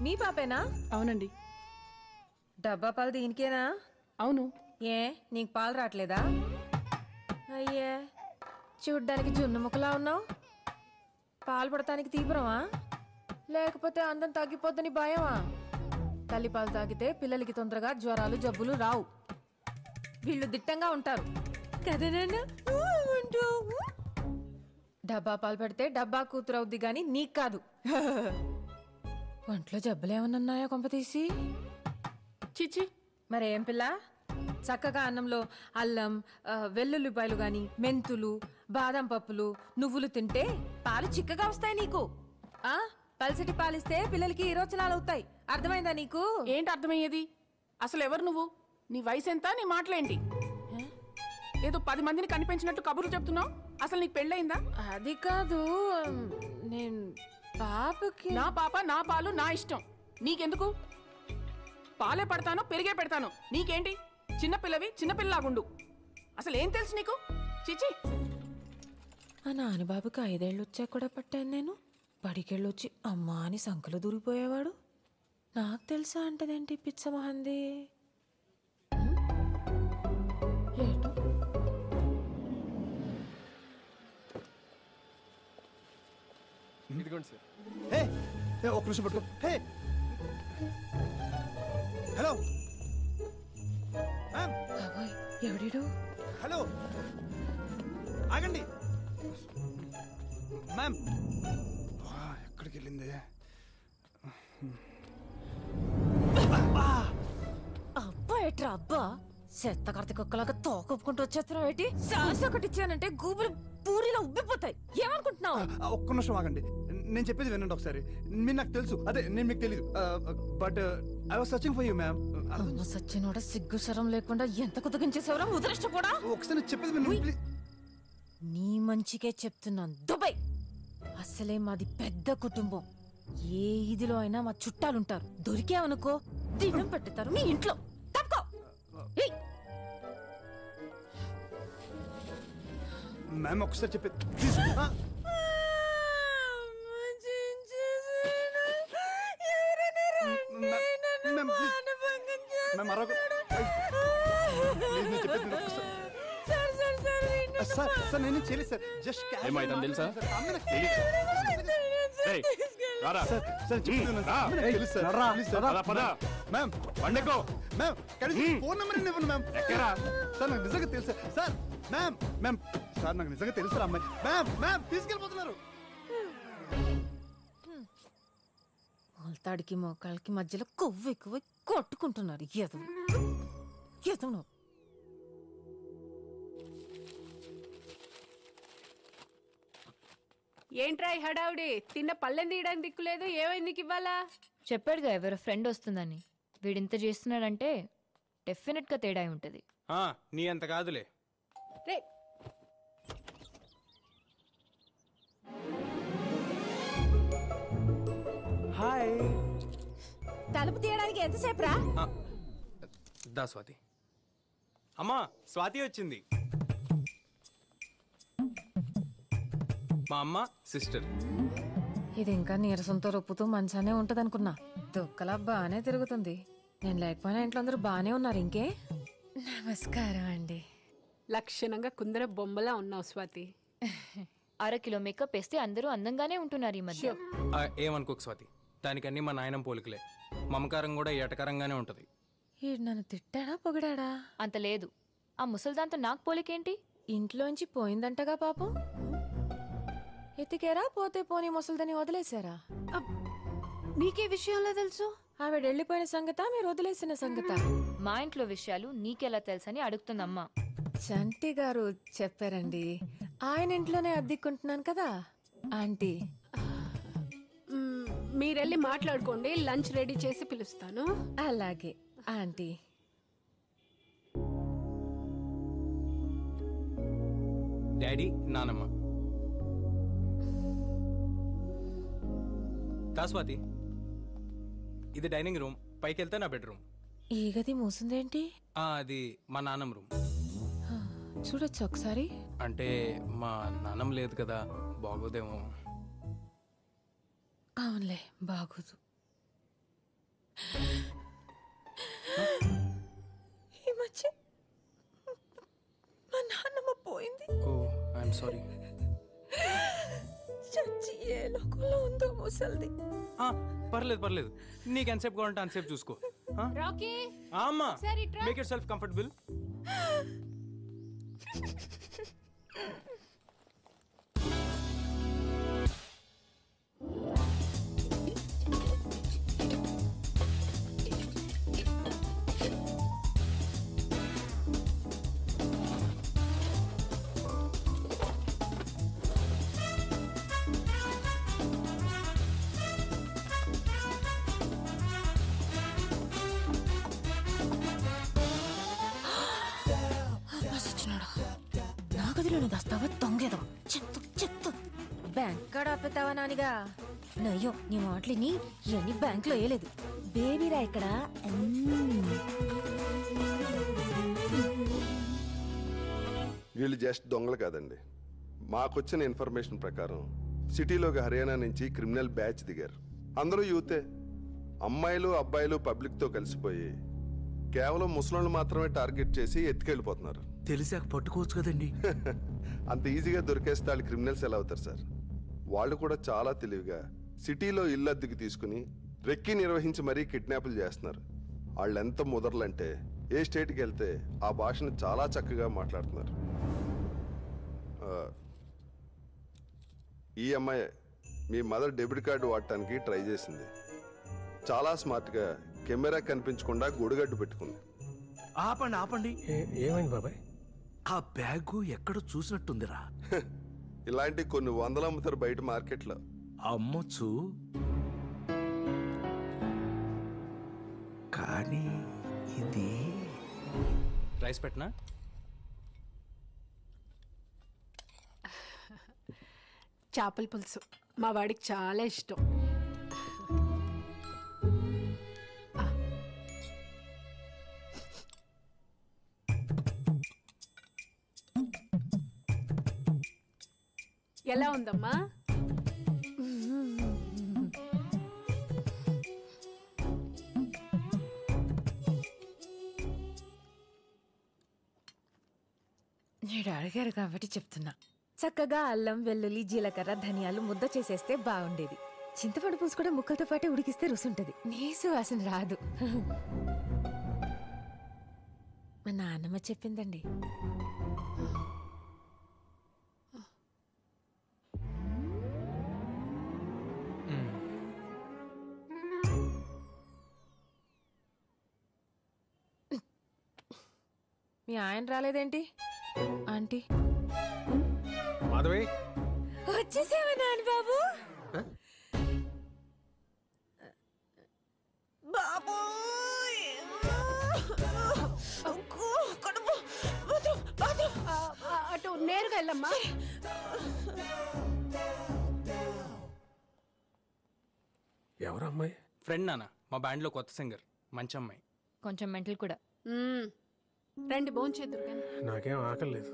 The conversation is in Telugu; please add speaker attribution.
Speaker 1: మీ పాపేనా?
Speaker 2: అవునండి.
Speaker 1: డబ్బా పాలు దీనికేనా?
Speaker 2: అవును.
Speaker 1: ఏ నీకు పాలు రావట్లేదా? అయ్యే చూడ్డానికి జున్ను ముక్కలా ఉన్నావు. పాలు పడటానికి తీవ్రమా లేకపోతే అందం తగ్గిపోద్దని భయమా? తల్లిపాలు తాగితే పిల్లలకి తొందరగా జ్వరాలు జబ్బులు రావు. వీళ్ళు దిట్టంగా ఉంటారు కదేనా. డబ్బా పాలు పెడితే డబ్బా కూతురు అవుద్ది గాని నీకు కాదు. ఒంట్లో జబ్బులేమన్నాయో కొంపతీసి?
Speaker 2: చిచి,
Speaker 1: మరేం పిల్ల, చక్కగా అన్నంలో అల్లం వెల్లుల్లిపాయలు గాని మెంతులు బాదం పప్పులు నువ్వులు తింటే పాలు చిక్కగా వస్తాయి నీకు. ఆ పల్సటి పాలిస్తే పిల్లలకి ఈరోచనాలు అవుతాయి. అర్థమైందా నీకు?
Speaker 2: ఏంటి అర్థమయ్యేది? అసలు ఎవరు నువ్వు? నీ వయసు ఎంత? నీ మాటలేంటి? ఏదో 10 మందిని కనిపించినట్టు కబుర్లు చెప్తున్నావు. అసలు నీకు పెళ్ళయిందా?
Speaker 1: అది కాదు, నేను పాపకి.
Speaker 2: నా పాప నా పాలు నా ఇష్టం. నీకెందుకు? పాలే పడతాను పెరిగే పెడతాను. నీకేంటి? చిన్నపిల్లవి చిన్నపిల్లలాగుండు. అసలు ఏం తెలుసు నీకు? చిచి.
Speaker 1: ఆ నాని బాబుకి 5 ఏళ్ళు వచ్చాక కూడా పట్టాను నేను. బడికెళ్ళొచ్చి అమ్మా అని సంకలు దూరిపోయేవాడు. నాకు తెలుసా అంటదేంటి పిచ్చమహంది. ఏటు
Speaker 3: ఇదిగోండి సార్. ఒక్క నిమిషం పట్టుకో. Hello ma'am.
Speaker 1: బాబోయ్, ఎవడీడు?
Speaker 3: హలో ఆగండి మ్యామ్. ఎక్కడికి వెళ్ళింది?
Speaker 1: అబ్బా ఎట్రా అబ్బా, చెత్త కర్త కుక్కలాగా తోకొప్పుకుంటూ వచ్చేస్తున్నావు ఏంటి? సాస్ ఒకటి ఇచ్చానంటే గూబులు పూరిలో ఉబ్బిపోతాయి. ఏమనుకుంటున్నావు?
Speaker 3: ఒక్క నిమిషం ఆగండి. నేను చెప్పేది వినండి ఒకసారి. మీరు నాకు తెలుసు, అదే నేను మీకు తెలీదు. But I was searching for you ma'am.
Speaker 1: అమ్మ సచ్చినోడ, సిగ్గు శరం లేకుండా ఎంత కుదగించేసేవరా ముదరష్టపోడా.
Speaker 3: ఒకసారి నేను చెప్పేది వినండి ప్లీజ్.
Speaker 1: నీ మంచికే చెప్తున్నాను. దుబాయ్ అసలే మాది పెద్ద కుటుంబం. ఏ ఇదిలో అయినా మా చుట్టాలుంటారు. దొరికావనుకో దినం పెట్టుతారు మీ ఇంట్లో. తప్పుకో.
Speaker 3: మ్యామ్ ఒకసారి చెప్పేది ప్లీజ్. సార్ నేను చేయలేదు సార్. జస్ట్
Speaker 4: ఏమైందని తెలుసా?
Speaker 3: మ్యామ్
Speaker 4: పండుకో
Speaker 3: మ్యామ్ ఫోన్ నెంబర్ ఇవ్వండి మ్యామ్. సార్ నాకు నిజంగా తెలుసా సార్. మ్యామ్ మ్యామ్ సార్ నాకు నిజంగా తెలుసు అమ్మాయి. Ma'am ma'am తీసుకెళ్ళిపోతున్నారు.
Speaker 1: మొలతాడికి మోకాళ్ళకి మధ్యలో కొవ్వు ఎక్కువ కొట్టుకుంటున్నారు. ఎదవు ఎదవు.
Speaker 5: ఏంట్రా ఈ హడావుడి? తిన్న పళ్ళెం తీయడానికి దిక్కులేదు. ఏమైంది నీకు ఇవ్వాలా?
Speaker 6: చెప్పాడుగా ఎవరో ఫ్రెండ్ వస్తుందని. వీడింత చేస్తున్నాడంటే డెఫినెట్ గా తేడా ఉంటది.
Speaker 4: నీ అంత కాదులే.
Speaker 5: రే
Speaker 4: హాయ్.
Speaker 1: తలుపు తీయడానికి ఎంతసేపు రా?
Speaker 4: దా స్వాతి. అమ్మా స్వాతి వచ్చింది. మా అమ్మ సిస్టర్.
Speaker 1: ఇది ఇంకా నీరసంతో రొప్పుతూ మంచానే ఉంటదనుకున్నా. దుక్కలా బానే తిరుగుతుంది. నేను లేకపోయినా ఇంట్లో అందరూ బానే ఉన్నారు. ఇంకే నమస్కారం అండి.
Speaker 5: లక్షణంగా కుందర బొమ్మలా ఉన్నావు స్వాతి.
Speaker 6: 1/2 కిలో మేకప్ వేస్తే అందరూ అందంగానే ఉంటున్నారు ఈ మధ్య.
Speaker 4: ఏమనుకోకు స్వాతి, దానికన్నీ మా నాయనం పోలికలే. మమకారం కూడా ఎటకరంగానే ఉంటది.
Speaker 1: ఈడు నన్ను తిట్టాడా పొగిడాడా?
Speaker 6: అంత లేదు. ఆ ముసల్దాంతో నాకు పోలికేంటి?
Speaker 1: ఇంట్లోంచి పోయిందంటగా పాపం. ఎతికేరా పోతే పోనీ ముసల్దని వదిలేశారా?
Speaker 5: నీకే విషయంలో తెలుసు?
Speaker 1: ఆవిడ వెళ్ళిపోయిన సంగత మీరు వదిలేసిన సంగత?
Speaker 6: మా ఇంట్లో విషయాలు నీకెలా తెలుసని అడుగుతుందమ్మా.
Speaker 1: చంటి గారు చెప్పారండి. ఆయన ఇంట్లోనే అద్దెకుంటున్నాను కదా ఆంటీ.
Speaker 5: మీరెళ్ళి మాట్లాడుకోండి. లంచ్ రెడీ చేసి పిలుస్తాను.
Speaker 1: అలాగే ఆంటీ.
Speaker 4: డాడీ నానమ్మ. దా స్వాతి, ఇది డైనింగ్ రూమ్. పైకి వెళ్తే నా బెడ్రూమ్.
Speaker 1: ఈ గది మూసిందేంటి?
Speaker 4: అది మా నాన్నమ్మ రూమ్.
Speaker 1: చూడొచ్చు ఒకసారి.
Speaker 4: అంటే మా నాన్నమ్మ లేదు కదా, బాగోదేమో.
Speaker 1: అవునులే, బాగోదు. ఈ మధ్య మా నాన్నమ్మ పోయింది.
Speaker 4: ఓ ఐఎమ్ సారీ.
Speaker 1: చచ్చి ఏ లోకంలో ఉందో ముసల్ది.
Speaker 4: పర్లేదు పర్లేదు, నీకు ఎంతసేపు కావాలంటే అంతసేపు చూసుకో.
Speaker 5: రాకీ
Speaker 4: అమ్మా,
Speaker 5: సరే ఇట్రా.
Speaker 4: Make your self comfortable.
Speaker 1: నా గదిలోనే దాస్తావా దొంగేదో? చెత్త చెత్త. బ్యాంక్ కాడ ఆపేతావా నానిగా? నయ్యో నీ మాటలిని ఇవన్నీ బ్యాంక్ లో వేయలేదు. బేబీరా ఇక్కడ.
Speaker 7: వీళ్ళు జస్ట్ దొంగలు కాదండి. మాకొచ్చిన ఇన్ఫర్మేషన్ ప్రకారం సిటీలోకి హర్యానా నుంచి క్రిమినల్ బ్యాచ్ దిగారు. అందరూ యూతే. అమ్మాయిలు అబ్బాయిలు పబ్లిక్తో కలిసిపోయి కేవలం ముసలోళ్ళు మాత్రమే టార్గెట్ చేసి ఎత్తుకెళ్ళిపోతున్నారు.
Speaker 8: తెలిసాక పట్టుకోవచ్చు కదండి.
Speaker 7: అంత ఈజీగా దొరికేస్తే వాళ్ళు క్రిమినల్స్ ఎలా అవుతారు సార్? వాళ్ళు కూడా చాలా తెలివిగా సిటీలో ఇల్లు అద్దెకి తీసుకుని రెక్కి నిర్వహించి మరీ కిడ్నాపులు చేస్తున్నారు. వాళ్ళు ఎంత ముదర్లంటే ఏ స్టేట్కి వెళ్తే ఆ భాషను చాలా చక్కగా మాట్లాడుతున్నారు. ఈ అమ్మాయి మీ మదర్ డెబిట్ కార్డు వాడటానికి ట్రై చేసింది. చాలా స్మార్ట్గా కెమెరా కనిపించకుండా గొడుగడ్డు పెట్టుకుంది.
Speaker 8: ఆపండి ఆపండి.
Speaker 9: ఏమైంది బాబాయ్?
Speaker 8: ఆ బ్యాగు ఎక్కడ చూసినట్టుందిరా.
Speaker 7: ఇలాంటి కొన్ని వందలు అమ్ముతారు బయట మార్కెట్లో.
Speaker 8: అమ్మొచ్చు, కానీ ఇది
Speaker 4: రైస్ పెట్టనా?
Speaker 5: చేపల పులుసు మా వాడికి చాలా ఇష్టం. ఎలా ఉందమ్మా?
Speaker 1: నేను అడిగారు కాబట్టి చెప్తున్నా. చక్కగా అల్లం వెల్లుల్లి జీలకర్ర ధనియాలు ముద్ద చేసేస్తే బాగుండేది. చింతపండు పులుసు కూడా ముక్కలతో పాటే ఉడికిస్తే రుసుంటది. నీసు వాసన రాదు. మా నాన్నమ్మ చెప్పిందండి. మీ ఆయన రాలేదేంటి ఆంటీ?
Speaker 9: మాధవి,
Speaker 1: వచ్చేసేవా నాని బాబు? బాబు
Speaker 5: అటు నేరుగా వెళ్ళమ్మా.
Speaker 9: ఎవరు అమ్మాయి?
Speaker 4: ఫ్రెండ్ నాన్న, మా బ్యాండ్లో కొత్త సింగర్, మంచి అమ్మాయి.
Speaker 6: కొంచెం మెంటల్ కూడా.
Speaker 5: రండి భోంచేద్దురు కానీ.
Speaker 9: నాకేం ఆకలి లేదు.